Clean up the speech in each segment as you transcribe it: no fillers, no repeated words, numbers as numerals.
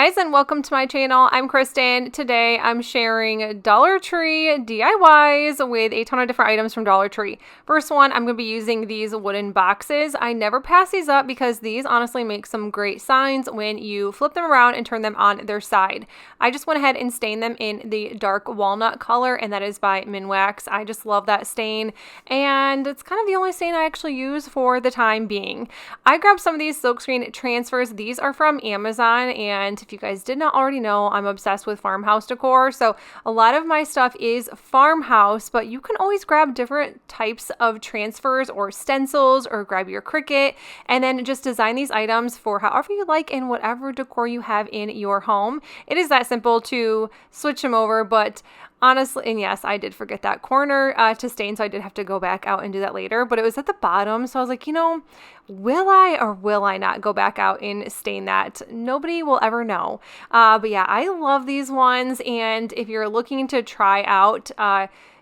guys, and welcome to my channel. I'm Kristin. Today I'm sharing Dollar Tree DIYs with a ton of different items from Dollar Tree. First one, I'm going to be using these wooden boxes. I never pass these up because these honestly make some great signs when you flip them around and turn them on their side. I just went ahead and stained them in the dark walnut color, and that is by Minwax. I just love that stain, and it's kind of the only stain I actually use for the time being. I grabbed some of these silkscreen transfers. These are from Amazon, and if you guys did not already know, I'm obsessed with Farmhouse decor. So a lot of my stuff is Farmhouse, but you can always grab different types of transfers or stencils, or grab your Cricut and then just design these items for however you like and whatever decor you have in your home. It is that simple to switch them over, but honestly, and yes, I did forget that corner to stain, so I did have to go back out and do that later, but it was at the bottom, so I was like, will I or will I not go back out and stain that? Nobody will ever know. But yeah, I love these ones, and if you're looking to try out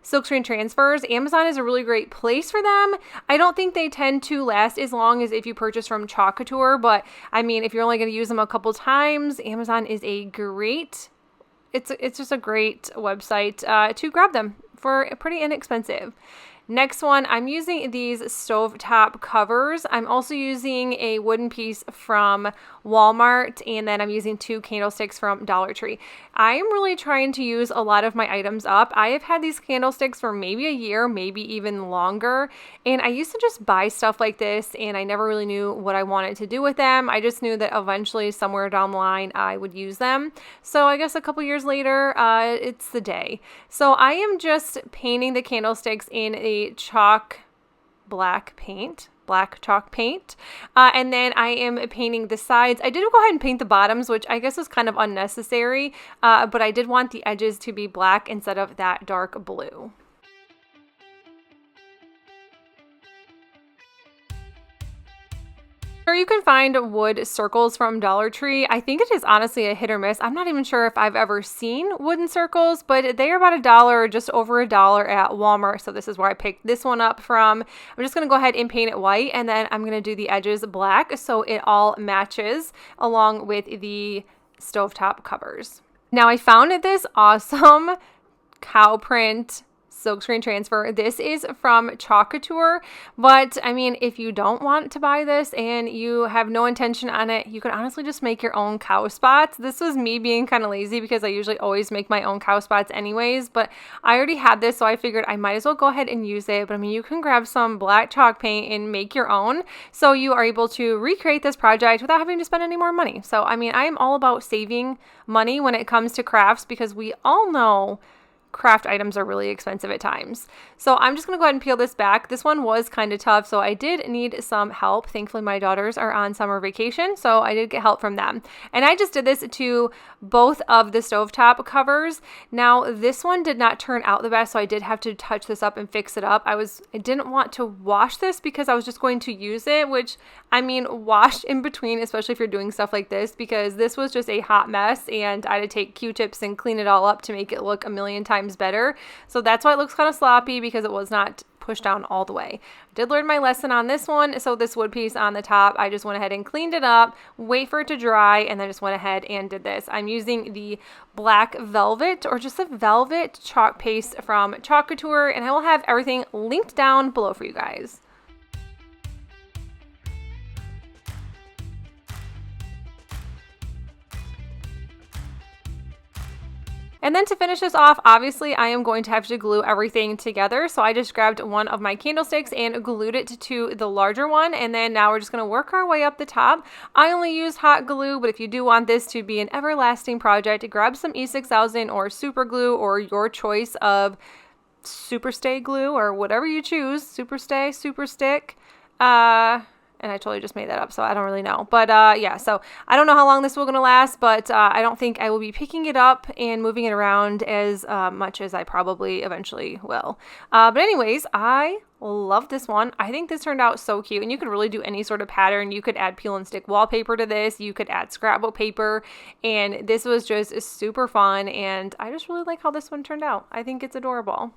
silkscreen transfers, Amazon is a really great place for them. I don't think they tend to last as long as if you purchase from Couture, but I mean, if you're only going to use them a couple times, Amazon is a great It's just a great website to grab them for pretty inexpensive. Next one, I'm using these stovetop covers. I'm also using a wooden piece from Walmart, and then I'm using 2 candlesticks from Dollar Tree. I am really trying to use a lot of my items up. I have had these candlesticks for maybe a year, maybe even longer, and I used to just buy stuff like this, and I never really knew what I wanted to do with them. I just knew that eventually somewhere down the line I would use them. So I guess a couple years later, it's the day. So I am just painting the candlesticks in a black chalk paint, and then I am painting the sides. I did go ahead and paint the bottoms, which I guess was kind of unnecessary, but I did want the edges to be black instead of that dark blue. Or you can find wood circles from Dollar Tree. I think it is honestly a hit or miss. I'm not even sure if I've ever seen wooden circles, but they are about $1 or just over $1 at Walmart. So this is where I picked this one up from. I'm just going to go ahead and paint it white, and then I'm going to do the edges black so it all matches along with the stovetop covers. Now I found this awesome cow print silkscreen transfer. This is from Couture, but I mean, if you don't want to buy this and you have no intention on it, you could honestly just make your own cow spots. This was me being kind of lazy because I usually always make my own cow spots anyways, but I already had this, so I figured I might as well go ahead and use it. But I mean, you can grab some black chalk paint and make your own, so you are able to recreate this project without having to spend any more money. So I mean, I am all about saving money when it comes to crafts, because we all know craft items are really expensive at times. So I'm just going to go ahead and peel this back. This one was kind of tough, so I did need some help. Thankfully, my daughters are on summer vacation, so I did get help from them. And I just did this to both of the stovetop covers. Now, this one did not turn out the best, so I did have to touch this up and fix it up. I didn't want to wash this because I was just going to use it, which, I mean, wash in between, especially if you're doing stuff like this, because this was just a hot mess, and I had to take Q-tips and clean it all up to make it look a million times better. So that's why it looks kind of sloppy, because it was not pushed down all the way. I did learn my lesson on this one. So this wood piece on the top, I just went ahead and cleaned it up, wait for it to dry, and then just went ahead and did this. I'm using the black velvet, or just a velvet chalk paste from Couture, and I will have everything linked down below for you guys. And then to finish this off, obviously I am going to have to glue everything together. So I just grabbed one of my candlesticks and glued it to the larger one. And then now we're just going to work our way up the top. I only use hot glue, but if you do want this to be an everlasting project, grab some E6000 or super glue, or your choice of super stay glue, or whatever you choose. Super stay, super stick. And I totally just made that up, so I don't really know. But yeah, so I don't know how long this will going to last, but I don't think I will be picking it up and moving it around as much as I probably eventually will. But anyways, I love this one. I think this turned out so cute, and you could really do any sort of pattern. You could add peel and stick wallpaper to this. You could add scrapbook paper, and this was just super fun, and I just really like how this one turned out. I think it's adorable.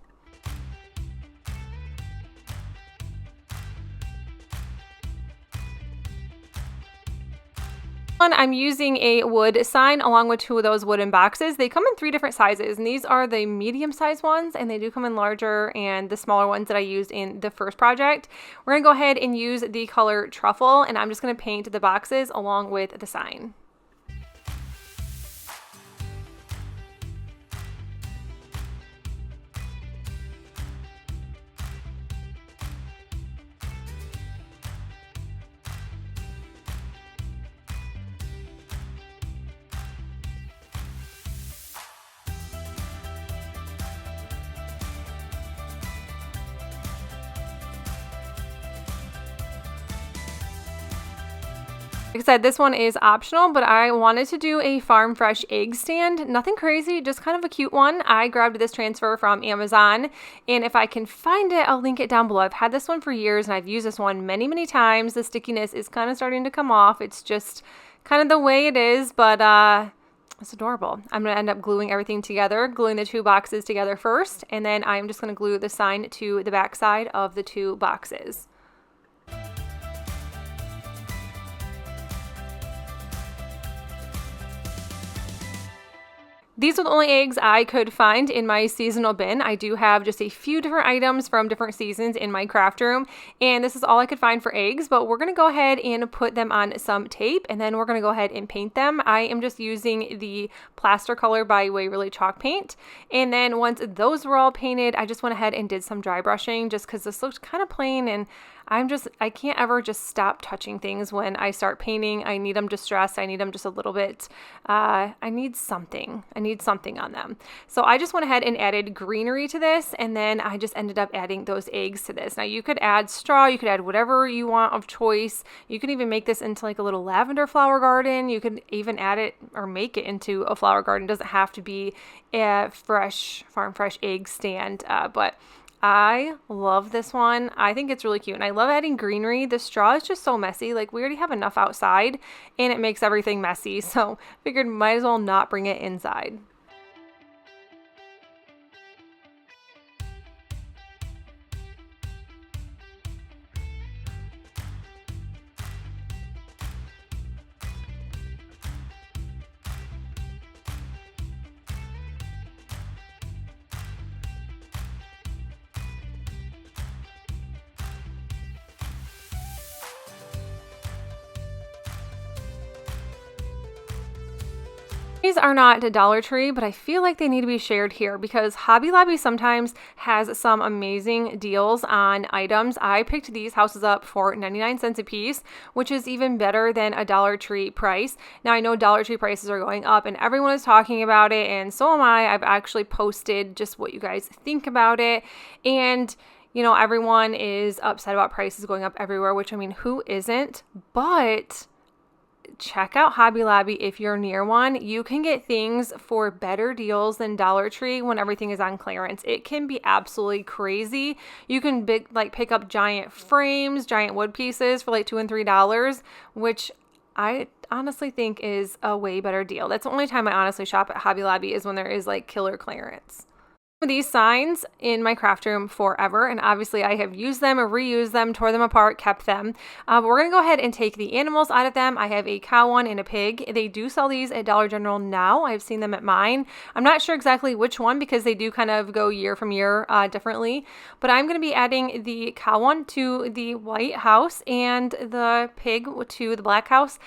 I'm using a wood sign along with 2 of those wooden boxes. They come in 3 different sizes, and these are the medium sized ones, and they do come in larger and the smaller ones that I used in the first project. We're gonna go ahead and use the color Truffle, and I'm just gonna paint the boxes along with the sign. Like I said, this one is optional, but I wanted to do a farm fresh egg stand. Nothing crazy, just kind of a cute one. I grabbed this transfer from Amazon, and if I can find it, I'll link it down below. I've had this one for years, and I've used this one many, many times. The stickiness is kind of starting to come off. It's just kind of the way it is, but it's adorable. I'm going to end up gluing everything together, gluing the 2 boxes together first, and then I'm just going to glue the sign to the back side of the 2 boxes. These are the only eggs I could find in my seasonal bin. I do have just a few different items from different seasons in my craft room, and this is all I could find for eggs, but we're gonna go ahead and put them on some tape, and then we're gonna go ahead and paint them. I am just using the plaster color by Waverly chalk paint, and then once those were all painted, I just went ahead and did some dry brushing just because this looked kind of plain, and I can't ever just stop touching things when I start painting. I need them distressed. I need them just a little bit. I need something on them. So I just went ahead and added greenery to this, and then I just ended up adding those eggs to this. Now you could add straw, you could add whatever you want of choice. You can even make this into like a little lavender flower garden. You could even add it or make it into a flower garden. It doesn't have to be a farm fresh egg stand, but I love this one. I think it's really cute, and I love adding greenery. The straw is just so messy. Like, we already have enough outside, and it makes everything messy, so figured might as well not bring it inside. These are not a Dollar Tree, but I feel like they need to be shared here because Hobby Lobby sometimes has some amazing deals on items. I picked these houses up for 99 cents a piece, which is even better than a Dollar Tree price. Now, I know Dollar Tree prices are going up and everyone is talking about it, and so am I. I've actually posted just what you guys think about it, and you know, everyone is upset about prices going up everywhere, which, I mean, who isn't? But check out Hobby Lobby if you're near one. You can get things for better deals than Dollar Tree when everything is on clearance. It can be absolutely crazy. You can pick up giant frames, giant wood pieces for like $2 and $3, which I honestly think is a way better deal. That's the only time I honestly shop at Hobby Lobby is when there is like killer clearance. These signs in my craft room forever, and obviously I have used them or reused them, tore them apart, kept them. But we're going to go ahead and take the animals out of them. I have a cow one and a pig. They do sell these at Dollar General now. I've seen them at mine. I'm not sure exactly which one because they do kind of go year from year differently. But I'm going to be adding the cow one to the white house and the pig to the black house.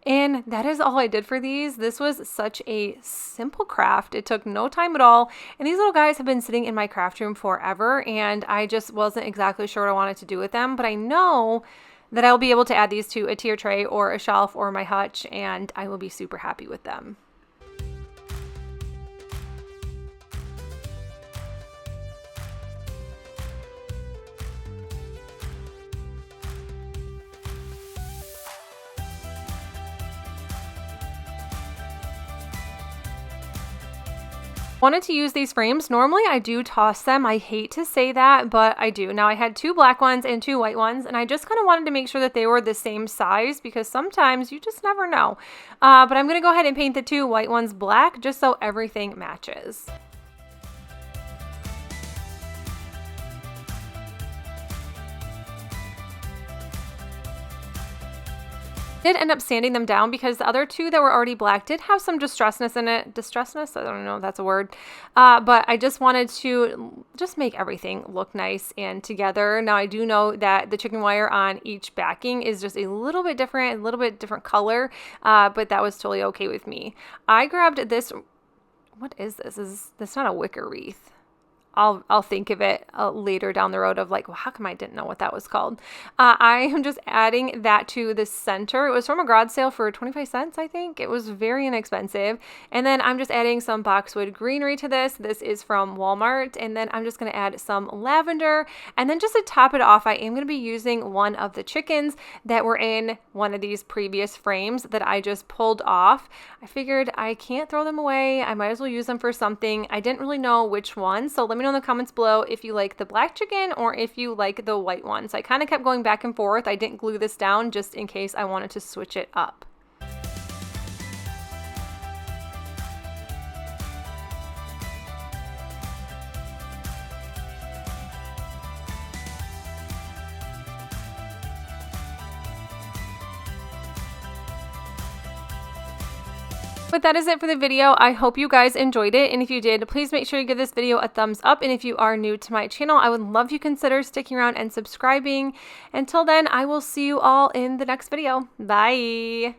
And that is all I did for these. This was such a simple craft. It took no time at all. And these little guys have been sitting in my craft room forever, and I just wasn't exactly sure what I wanted to do with them. But I know that I'll be able to add these to a tier tray or a shelf or my hutch, and I will be super happy with them. Wanted to use these frames. Normally I do toss them. I hate to say that, but I do. Now I had 2 black ones and 2 white ones, and I just kind of wanted to make sure that they were the same size because sometimes you just never know. But I'm going to go ahead and paint the 2 white ones black just so everything matches. Did end up sanding them down because the other two that were already black did have some distressedness in it. Distressedness? I don't know if that's a word. But I just wanted to just make everything look nice and together. Now I do know that the chicken wire on each backing is just a little bit different color, but that was totally okay with me. I grabbed this. What is this? That's not a wicker wreath. I'll think of it later down the road of like, well, how come I didn't know what that was called? I am just adding that to the center. It was from a garage sale for 25 cents, I think. It was very inexpensive. And then I'm just adding some boxwood greenery to this. This is from Walmart. And then I'm just going to add some lavender. And then just to top it off, I am going to be using one of the chickens that were in one of these previous frames that I just pulled off. I figured I can't throw them away. I might as well use them for something. I didn't really know which one. So let me know in the comments below if you like the black chicken or if you like the white one. So I kind of kept going back and forth. I didn't glue this down just in case I wanted to switch it up. But that is it for the video. I hope you guys enjoyed it, and if you did, please make sure you give this video a thumbs up, and if you are new to my channel, I would love you consider sticking around and subscribing. Until then, I will see you all in the next video. Bye!